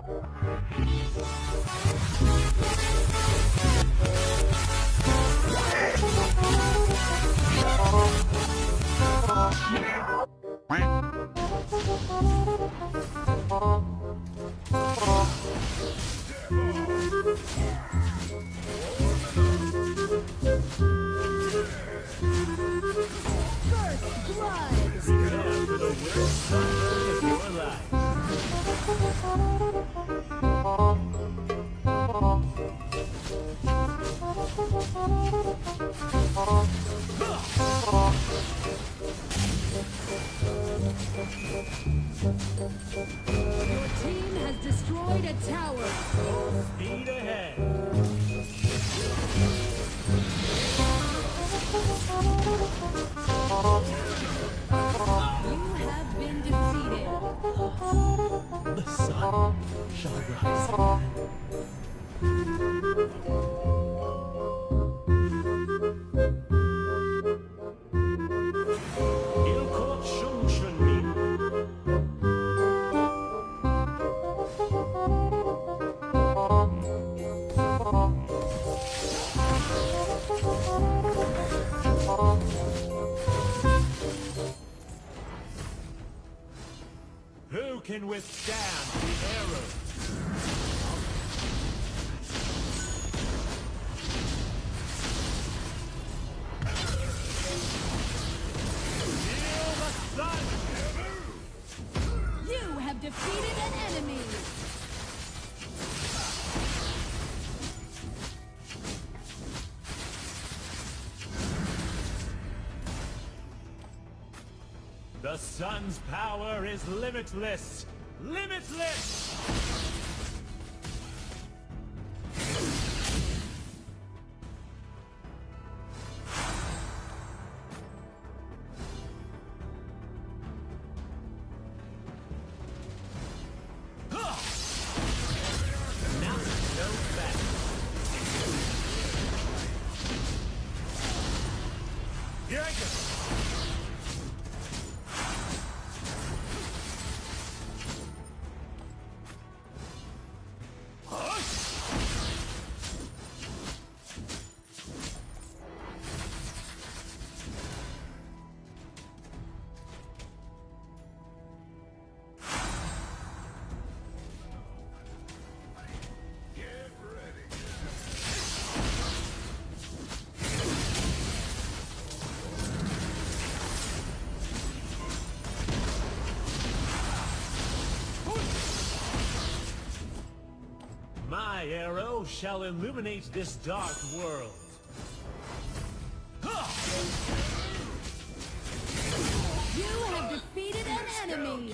Your team has destroyed a tower. Speed ahead. You have been defeated. The sun shall rise again. 일곱 춤춘민. Who can withstand the arrow? Feel the sun! You have defeated an enemy. The sun's power is limitless! Limitless! Now no back. Here I go. My arrow shall illuminate this dark world. You have defeated an enemy.